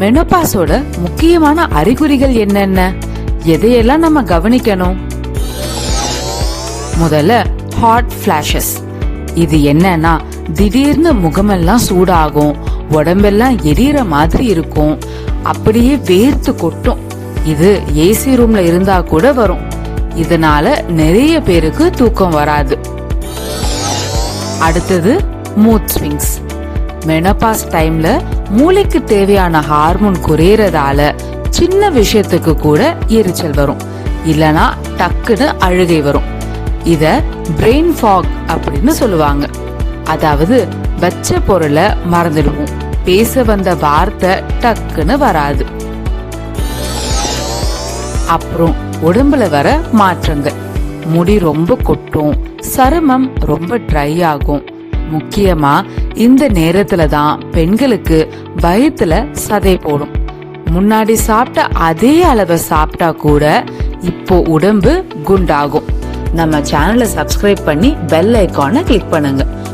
மெனோபாஸோட முக்கியமான அறிகுறிகள் என்னென்ன, எதையெல்லாம் நம்ம கவனிக்கணும்? முதல்ல ஹாட் ஃபிளாஷஸ். இது என்னன்னா திடீர்னு முகமெல்லாம் சூடாகும், உடம்பெல்லாம் எரியற மாதிரி இருக்கும், அப்படியே வேர்த்து கொட்டும். இது ஏசி ரூம்ல இருந்தா கூட வரும். இதனால நிறைய பேருக்கு தூக்கம் வராது. அடுத்தது மூட் ஸ்விங்ஸ். மெனோபாஸ் டைம்ல மூளைக்கு தேவையான ஹார்மோன் குறையறதால சின்ன விஷயத்துக்கு கூட எரிச்சல் வரும், இல்லனா டக்குன்னு அழுகை வரும். இத பிரெயின் ஃபாக் அப்படின்னு சொல்லுவாங்க. அதாவது வச்ச பொருளை மறந்துடுவோம், பேச வந்த வார்த்தை டக்குன்னு வராது. அப்புறம் உடம்புல வர மாற்றங்கள், முடி ரொம்ப கொட்டும், சருமம் ரொம்ப ட்ரை ஆகும். முக்கியமா இந்த நேரத்துல தான் பெண்களுக்கு வயித்துல சதை போடும். முன்னாடி சாப்பிட்ட அதே அளவை சாப்பிட்டா கூட இப்போ உடம்பு குண்டாகும். நம்ம சேனலை சப்ஸ்கிரைப் பண்ணி பெல் ஐகானை கிளிக் பண்ணுங்க.